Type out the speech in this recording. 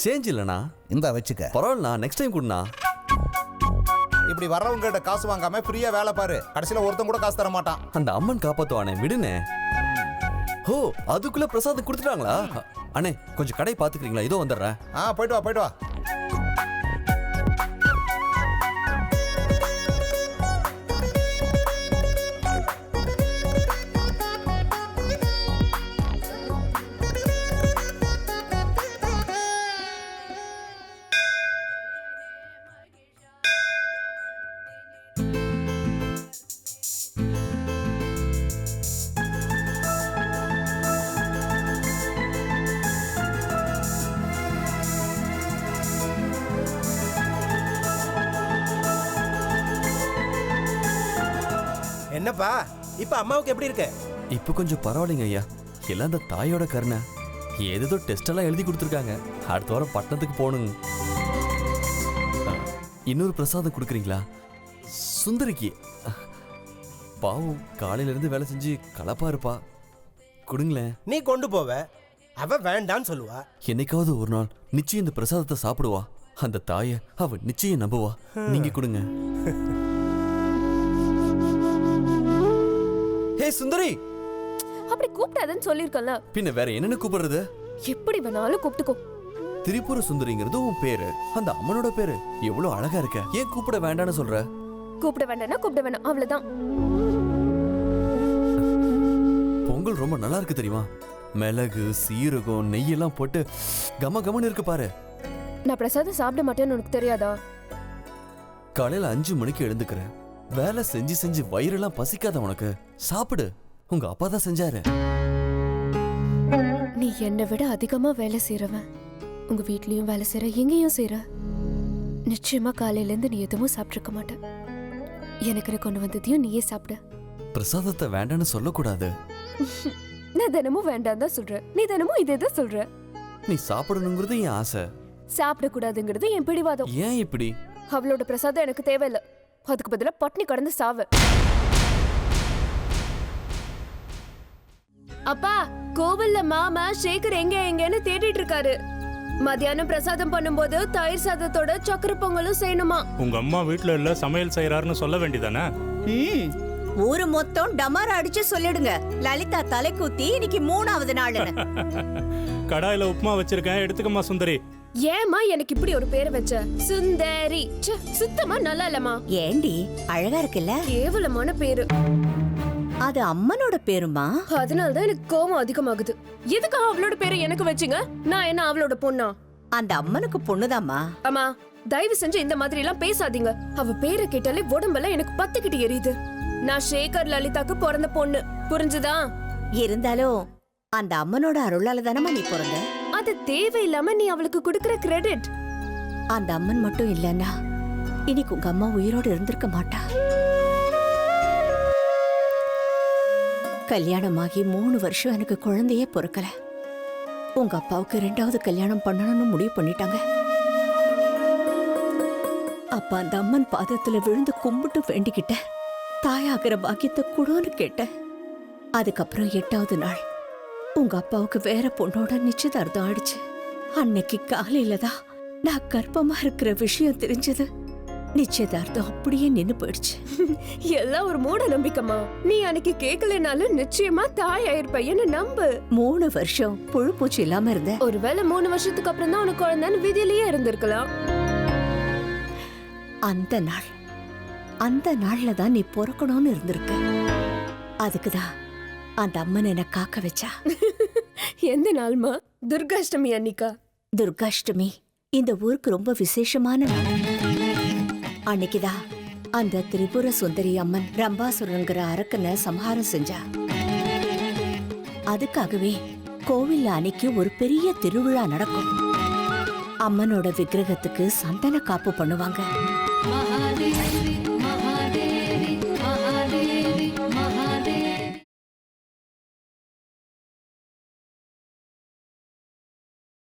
Change இல்லண்ணா. இந்த வச்சுக்க. பரவாயில்லண்ணா, நெக்ஸ்ட் டைம் கொடுண்ணா. இப்படி வர்றவங்க கிட்ட காசு வாங்காம ஃப்ரீயா வேலை பாரு, கடைசியில ஒருத்தன் கூட காசு தர மாட்டான். அந்த அம்மன் காப்பாத்துவானே, விடுனே. ஓ, அதுக்குள்ள பிரசாதம் கொடுத்துட்டாங்களா? அண்ணே கொஞ்சம் கடை பாத்துக்கிறீங்களா? இதோ வந்துடுறேன். போயிட்டு வா போயிட்டு வா. என்னப்பா இப்ப அம்மாவுக்கு எப்படி இருக்கு? இப்போ கொஞ்சம் பரவாயில்லைங்க ஐயா. எல்லாம் அந்த தாயோட கருணை. ஏதோ டெஸ்ட் எல்லாம் எழுதி கொடுத்துருக்காங்க. அடுத்த வாரம் பட்டணத்துக்கு போகணுங்க. இன்னொரு பிரசாதம் கொடுக்குறீங்களா? சுந்தரிக்கு பாவம் காலையில இருந்து வேலை செஞ்சு கலப்பா இருப்பா. கொடுங்களேன். நீ கொண்டு போவ, அவ வேண்டான்னு சொல்லுவா. என்னைக்காவது ஒரு நாள் நிச்சயம் இந்த பிரசாதத்தை சாப்பிடுவா. அந்த தாயை அவ நிச்சயம் நம்புவா. நீங்க கொடுங்க. ஹே சுந்தரி, அப்படி கூப்பிடாதன்னு சொல்லிருக்கல. பின்ன வேற என்னன்னு கூப்பிடுறது? எப்படி வேணாலும் கூப்பிட்டுக்கோ. திரிபுர சுந்தரிங்கிறது உன் பேரு, அந்த அம்மனோட பேரு. எவ்வளவு அழகா இருக்க. ஏன் கூப்பிட வேண்டாம்னு சொல்ற? கூப்பிட வேண்டாம்னா கூப்பிட வேண்டாம், அவ்வளவுதான். பொங்கல் ரொம்ப நல்லா இருக்கு தெரியுமா? மிளகு, சீரகம், நெய் எல்லாம் போட்டு கம கமன்னு இருக்கு பாரு. நான் பிரசாதம் சாப்பிட மாட்டேன்னு உனக்கு தெரியாதா? காலையில 5 மணிக்கு எழுந்துக்கிறேன். வேலை செஞ்சு செஞ்சு வயிறெல்லாம் பசிக்காத உனக்கு? சாப்பிடு, உங்க அப்பா தான் செஞ்சாரு. நீ என்னை விட அதிகமா வேலை செய்யறவன். உங்க வீட்லயும் வேலை செய்யற, எங்கேயும் செய்யற. நிச்சயமா காலையில இருந்து நீ எதுவும் சாப்பிட்டுருக்க மாட்ட. எனக்கு கொண்டு வந்ததையும் நீயே சாப்பிட. பிரசாதத்தை வேண்டான்னு சொல்லக்கூடாது. நான் தினமும் வேண்டாம் தான் சொல்றேன், நீ தினமும் இதே தான் சொல்ற. நீ சாப்பிடணுங்கிறது என் ஆசை. சாப்பிடக்கூடாதுங்கிறது என் பிடிவாதம். ஏன் இப்படி? அவளோட பிரசாதம் எனக்கு தேவையில்லை. அதுக்கு பதிலா பட்னி கடந்து சாவு. அப்பா, கோவில்ல மாமா சேகர் எங்கன்னு தேடிட்டு இருக்காரு. மத்தியானம் பிரசாதம் பண்ணும்போது தயிர் சாதத்தோட சக்கரை பொங்கலும் செய்யணுமா. உங்க அம்மா வீட்டுல இல்ல, சமையல் செய்யறாருன்னு சொல்ல வேண்டியதானே? ஊரு மொத்தம் டமார அடிச்சு சொல்லிடுங்க, லலிதா தலை கூத்தி இன்னைக்கு 3வது நாள். கடாயில உப்புமா வச்சிருக்கேன், எடுத்துக்கம்மா சுந்தரி. ஏமா எனக்கு இப்படி ஒரு பேரை வச்ச? சுந்தரி சுத்தமா நல்லா இல்லமா. ஏண்டி அழகா இருக்குல்ல? கேவலமான பேரு. அது அம்மனோட பேருமா? அதனாலதான் எனக்கு கோபம் அதிகமாகுது. எதுக்கு அவளோட பேரை எனக்கு வச்சுங்க? நான் என்ன அவளோட பொண்ணா? அந்த அம்மனுக்கு பொண்ணுதாம்மா. அம்மா, தயவு செஞ்சு இந்த மாதிரி எல்லாம் பேசாதீங்க. அவ பேரை கேட்டாலே உடம்பெல்லாம் எனக்கு பத்துக்கிட்டு எரியுது. நான் சேகர் லலிதாக்கு பிறந்த பொண்ணு, புரிஞ்சுதா? இருந்தாலும் அந்த அம்மனோட அருளால தானமா நீ பிறந்த. அது தேவையில்லாம நீ அவளுக்கு கொடுக்கற கிரெடிட். அந்த அம்மன் மட்டும் இல்லன்னா இன்னைக்கு உங்க அம்மா உயிரோடு இருந்திருக்க மாட்டா. கல்யாணமாகி 3 வருஷம் எனக்கு குழந்தையே பிறக்கல. உங்க அப்பாவுக்கு 2வது கல்யாணம் பண்ணணும்னு முடிவு பண்ணிட்டாங்க. அப்ப அந்த அம்மன் பாதத்துல விழுந்து கும்பிட்டு வேண்டிக்கிட்ட, தாயாகிற பாக்கியத்தை கூடன்னு கேட்டேன். அதுக்கப்புறம் 8வது நாள் உங்க அப்பாவுக்கு வேற பொண்ணோட நிச்சயதார்த்தம் ஆயிடுச்சு. அன்னைக்கு காலையில தான் நான் கர்ப்பமா இருக்கிற விஷயம் தெரிஞ்சது. நிச்சயதார்த்தம் அப்படியே நின்னு போயிடுச்சு. எல்லாம் ஒரு மூட நம்பிக்கைமா. நீ அன்னைக்கு கேட்கலனாலும் நிச்சயமா தாய் ஆயிருப்பையன்னு நம்பு. 3 வருஷம் புழு பூச்சி இல்லாம இருந்த. ஒருவேளை 3 வருஷத்துக்கு அப்புறம் தான் உனக்கு குழந்தைன்னு விதியிலேயே இருந்திருக்கலாம். அந்த நாள்ல தான் நீ பிறக்கணும்னு இருந்திருக்க. அதுக்குதான் அந்த அம்மன் என்ன காக்க வச்சா. எந்த நாள்மா? துர்காஷ்டமி அன்னிக்கா? துர்காஷ்டமி இந்த ஊருக்கு ரொம்ப விசேஷமான நாள். அன்னைக்குதான் அந்த திரிபுர சுந்தரி அம்மன் ரம்பாசுரங்கிற அரக்கனை சம்ஹாரம் செஞ்சா. அதுக்காகவே கோவில்ல அன்னைக்கு ஒரு பெரிய திருவிழா நடக்கும். அம்மனோட விக்கிரகத்துக்கு சந்தன காப்பு பண்ணுவாங்க.